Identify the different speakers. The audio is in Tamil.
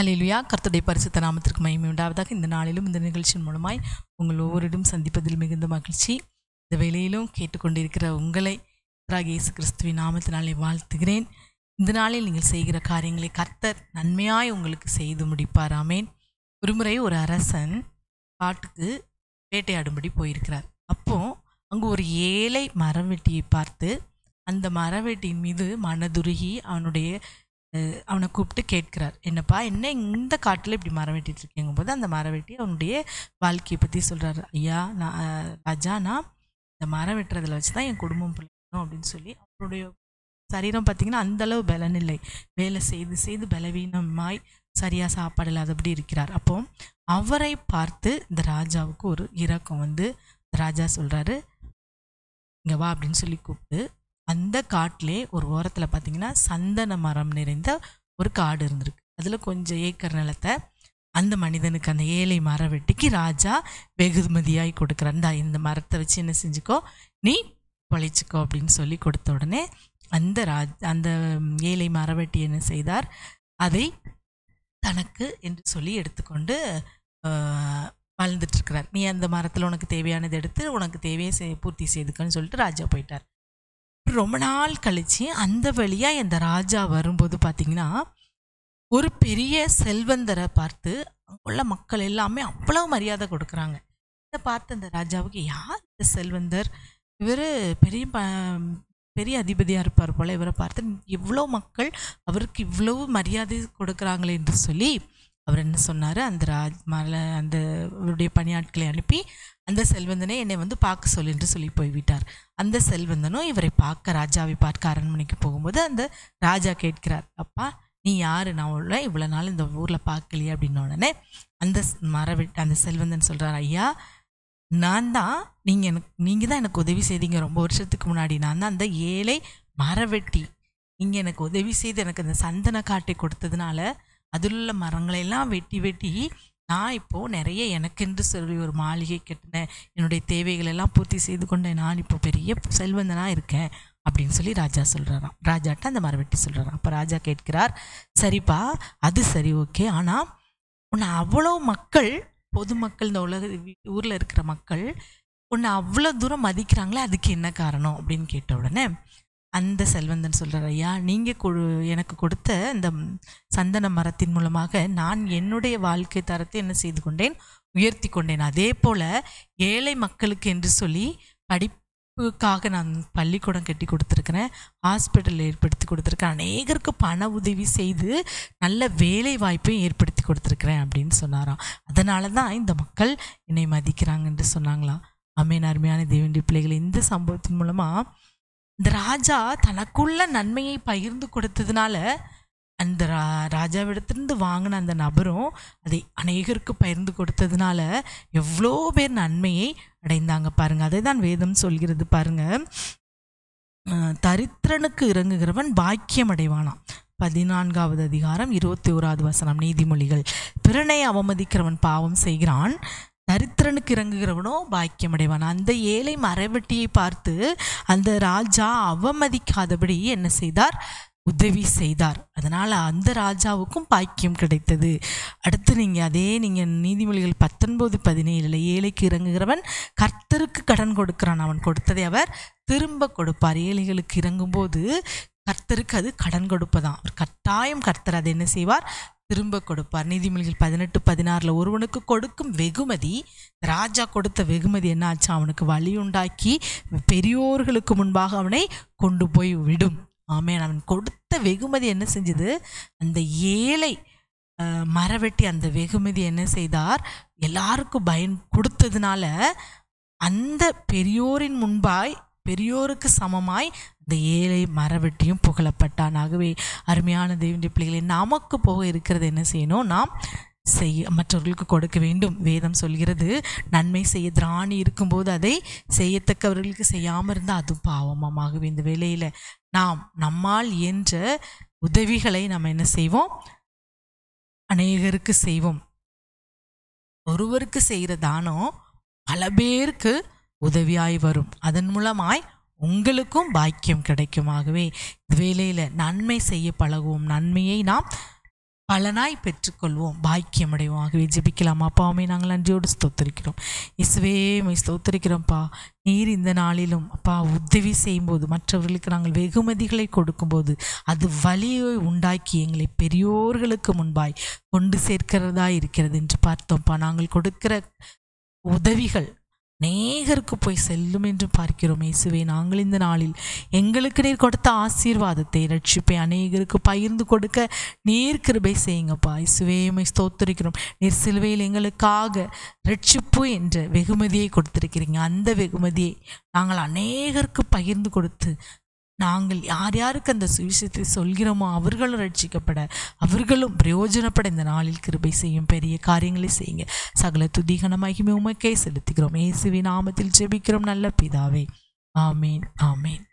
Speaker 1: அல்லேலூயா. கர்த்தருடைய பரிசுத்த நாமத்திற்கு மகிமை உண்டாவதாக. இந்த நாளிலும் இந்த நிகழ்ச்சியின் மூலமாய் உங்கள் ஒவ்வொருவரும் சந்திப்பதில் மிகுந்த மகிழ்ச்சி. இந்த வேளையிலும் கேட்டுக்கொண்டிருக்கிற உங்களை கர்த்தராகிய இயேசு கிறிஸ்துவின் நாமத்தினாலே வாழ்த்துகிறேன். இந்த நாளில் நீங்கள் செய்கிற காரியங்களை கர்த்தர் நன்மையாய் உங்களுக்கு செய்து முடிப்பார். ஆமேன். ஒருமுறை ஒரு அரசன் காட்டுக்கு வேட்டையாடும்படி போயிருக்கிறார். அப்போ அங்கு ஒரு ஏழை மரவெட்டியை பார்த்து அந்த மரவெட்டியின் மீது மனதுருகி அவனை கூப்பிட்டு கேட்கிறார், என்னப்பா என்ன இந்த காட்டில் இப்படி மரம் வெட்டிட்டு இருக்கேங்கும் போது அந்த மரவெட்டி அவனுடைய வாழ்க்கையை பற்றி சொல்கிறாரு. ஐயா, ராஜா, நான் இந்த மரம் வெட்டுறதில் வச்சு தான் என் குடும்பம் பிழைக்கணும் அப்படின்னு சொல்லி அவருடைய சரீரம் பார்த்திங்கன்னா அந்தளவு பலன் இல்லை. வேலை செய்து செய்து பலவீனமாய் சரியாக சாப்பாடு இல்லாதபடி இருக்கிறார். அப்போ அவரை பார்த்து இந்த ராஜாவுக்கு ஒரு இரக்கம் வந்து ராஜா சொல்கிறாரு, இங்கே வா அப்படின்னு சொல்லி கூப்பிட்டு அந்த காட்டிலே ஒரு ஓரத்தில் பார்த்திங்கன்னா சந்தன மரம் நிறைந்த ஒரு காடு இருந்திருக்கு. அதில் கொஞ்சம் ஏக்கர் நிலத்தை அந்த மனிதனுக்கு, அந்த ஏழை மரவெட்டிக்கு ராஜா வெகுமதியாய் கொடுக்குறார். இந்த மரத்தை வச்சு என்ன செஞ்சுக்கோ, நீ பொழைச்சிக்கோ அப்படின்னு சொல்லி கொடுத்த உடனே அந்த ஏழை மரவெட்டி என்ன செய்தார், அதை தனக்கு என்று சொல்லி எடுத்துக்கொண்டு வாழ்ந்துட்டுருக்கிறார். நீ அந்த மரத்தில் உனக்கு தேவையானது எடுத்து உனக்கு தேவையை பூர்த்தி செய்துக்கன்னு சொல்லிட்டு ராஜா போயிட்டார். ரொம்ப நாள் கழிச்சு அந்த வழியாக இந்த ராஜா வரும்போது பார்த்திங்கன்னா ஒரு பெரிய செல்வந்தரை பார்த்து அங்குள்ள மக்கள் எல்லாமே அவ்வளோ மரியாதை கொடுக்குறாங்க. இதை பார்த்து அந்த ராஜாவுக்கு, யார் இந்த செல்வந்தர், இவர் பெரிய அதிபதியாக இருப்பார் போல், இவரை பார்த்து இவ்வளோ மக்கள் அவருக்கு இவ்வளவு மரியாதை கொடுக்குறாங்களே என்று சொல்லி அவர் என்ன சொன்னார், அந்த அவருடைய பணியாட்களை அனுப்பி அந்த செல்வந்தனை என்னை வந்து பார்க்க சொல்லு என்று சொல்லி போய்விட்டார். அந்த செல்வந்தனும் இவரை பார்க்க, ராஜாவை பார்க்க அரண்மனைக்கு போகும்போது அந்த ராஜா கேட்கிறார், அப்பா நீ யார், நான் இவ்வளோ நாள் இந்த ஊரில் பார்க்கலையே அப்படின்ன உடனே அந்த செல்வந்தன் சொல்கிறார், ஐயா நான் தான், நீங்கள் தான் எனக்கு உதவி செய்தீங்க ரொம்ப வருஷத்துக்கு முன்னாடி. நான் தான் அந்த ஏழை மரவெட்டி. நீங்கள் எனக்கு உதவி செய்து எனக்கு அந்த சந்தன காட்டை கொடுத்ததுனால அதில் உள்ள மரங்களையெல்லாம் வெட்டி நான் இப்போது நிறைய எனக்கென்று சொல்லி ஒரு மாளிகை கட்டினேன், என்னுடைய தேவைகளெல்லாம் பூர்த்தி செய்து கொண்டேன், நான் இப்போ பெரிய செல்வந்தனாக இருக்கேன் அப்படின்னு சொல்லி ராஜா சொல்கிறாராம். ராஜாட்ட அந்த மரவெட்டி சொல்கிறாராம். அப்போ ராஜா கேட்கிறார், சரிப்பா அது சரி, ஓகே, ஆனால் உன்னை அவ்வளோ மக்கள், பொதுமக்கள், இந்த ஊரில் இருக்கிற மக்கள் உன்னை அவ்வளோ தூரம் மதிக்கிறாங்களே, அதுக்கு என்ன காரணம் அப்படின்னு கேட்ட உடனே அந்த செல்வந்தன் சொல்கிறார், ஐயா நீங்கள் எனக்கு கொடுத்த இந்த சந்தன மரத்தின் மூலமாக நான் என்னுடைய வாழ்க்கை தரத்தை என்ன செய்து கொண்டேன், உயர்த்தி கொண்டேன். அதே போல் ஏழை மக்களுக்கு என்று சொல்லி படிப்புக்காக நான் பள்ளிக்கூடம் கட்டி கொடுத்துருக்கிறேன், ஹாஸ்பிட்டல் ஏற்படுத்தி கொடுத்துருக்கேன், அநேகருக்கு பண உதவி செய்து நல்ல வேலை வாய்ப்பையும் ஏற்படுத்தி கொடுத்துருக்குறேன் அப்படின்னு சொன்னாராம். அதனால தான் இந்த மக்கள் என்னை மதிக்கிறாங்க என்று சொன்னாங்களாம். ஆமென். அருமையான தேவனுடைய பிள்ளைகள், இந்த சம்பவத்தின் மூலமாக இந்த ராஜா தனக்குள்ள நன்மையை பகிர்ந்து கொடுத்ததுனால அந்த ராஜாவிடத்திலிருந்து வாங்கின அந்த நபரும் அதை அநேகருக்கு பகிர்ந்து கொடுத்ததுனால எவ்வளோ பேர் நன்மையை அடைந்தாங்க பாருங்கள். அதை தான் வேதம் சொல்கிறது பாருங்கள். தரித்திரனுக்கு இறங்குகிறவன் பாக்கியம் அடைவானாம். 14வது அதிகாரம் 21வது வசனம், நீதிமொழிகள். பிறனை அவமதிக்கிறவன் பாவம் செய்கிறான், தரித்திரனுக்கு இறங்குகிறவனோ பாக்கியம் அடைவான். அந்த ஏழை மரவெட்டியை பார்த்து அந்த ராஜா அவமதிக்காதபடி என்ன செய்தார், உதவி செய்தார். அதனால் அந்த ராஜாவுக்கும் பாக்கியம் கிடைத்தது. அடுத்து நீங்கள் நீதிமொழிகள் 19:17 ஏழைக்கு இறங்குகிறவன் கர்த்தருக்கு கடன் கொடுக்கிறான், அவன் கொடுத்ததை அவர் திரும்ப கொடுப்பார். ஏழைகளுக்கு இறங்கும்போது கர்த்தருக்கு அது கடன் கொடுப்பதான். அவர் கட்டாயம் கர்த்தர் அதை என்ன செய்வார், திரும்ப கொடுப்பார். நீதிமொழிகள் 18:16 ஒருவனுக்கு கொடுக்கும் வெகுமதி, ராஜா கொடுத்த வெகுமதி என்ன ஆச்சா, அவனுக்கு வழி உண்டாக்கி பெரியோர்களுக்கு முன்பாக அவனை கொண்டு போய் விடும். ஆமென். அவன் கொடுத்த வெகுமதி என்ன செஞ்சது, அந்த ஏழை மரவெட்டி அந்த வெகுமதி என்ன செய்தார், எல்லாருக்கும் பயன் கொடுத்ததுனால அந்த பெரியோரின் முன்பாய், பெரியோருக்கு சமமாய் அந்த ஏழை மரவெட்டியும் புகழப்பட்டான். ஆகவே அருமையான தேவனுடைய பிள்ளைகளை, நமக்கு போக இருக்கிறது என்ன செய்யணும், நாம் மற்றவர்களுக்கு கொடுக்க வேண்டும். வேதம் சொல்கிறது, நன்மை செய்ய திராணி இருக்கும்போது அதை செய்யத்தக்கவர்களுக்கு செய்யாமல் இருந்தால் அது பாவமாகவே. இந்த வேளையில் நம்மால் இயன்ற உதவிகளை நம்ம என்ன செய்வோம், அநேகருக்கு செய்வோம். ஒருவருக்கு செய்கிற தானம் பல பேருக்கு உதவியாய் வரும். அதன் மூலமாய் உங்களுக்கும் பாக்கியம் கிடைக்குமாகவே வேலையில் நன்மை செய்ய பழகுவோம். நன்மையை நாம் பலனாய் பெற்றுக்கொள்வோம், பாக்கியமடைவோம். ஆகவே ஜெபிக்கலாம். அப்பாவுமே நாங்கள் நன்றியோடு ஸ்தோத்தரிக்கிறோம். இயேசுவே மை ஸ்தோத்தரிக்கிறோம்ப்பா. நீர் இந்த நாளிலும் அப்பா உதவி செய்யும்போது, மற்றவர்களுக்கு நாங்கள் வெகுமதிகளை கொடுக்கும்போது அது வலியை உண்டாக்கி எங்களை பெரியோர்களுக்கு முன்பாய் கொண்டு சேர்க்கிறதா இருக்கிறது என்று பார்த்தோம்ப்பா. நாங்கள் கொடுக்கிற உதவிகள் அநேகருக்கு போய் செல்லும் என்று பார்க்கிறோம். இயேசுவே, நாங்கள் இந்த நாளில் எங்களுக்கு நீர் கொடுத்த ஆசீர்வாதத்தை, ரட்சிப்பை அநேகருக்கு பகிர்ந்து கொடுக்க நீர் கிருபை செய்யுங்கப்பா. இயேசுவே உம்மை ஸ்தோத்திரிக்கிறோம். நீர் சிலுவையில் எங்களுக்காக ரட்சிப்பு என்ற வெகுமதியை கொடுத்திருக்கிறீங்க. அந்த வெகுமதியை நாங்கள் அநேகருக்கு பகிர்ந்து கொடுத்து, நாங்கள் யார் யாருக்கு அந்த சுவிசேஷத்தை சொல்கிறோமோ அவர்களும் ரட்சிக்கப்பட, அவர்களும் பிரயோஜனப்பட இந்த நாளில் கிருபை செய்யும். பெரிய காரியங்களை செய்யுங்க. சகல துதிகன மகிமை உமக்கே செலுத்துகிறோம். இயேசுவின் நாமத்தில் ஜெபிக்கிறோம் நல்ல பிதாவே. ஆமீன், ஆமீன்.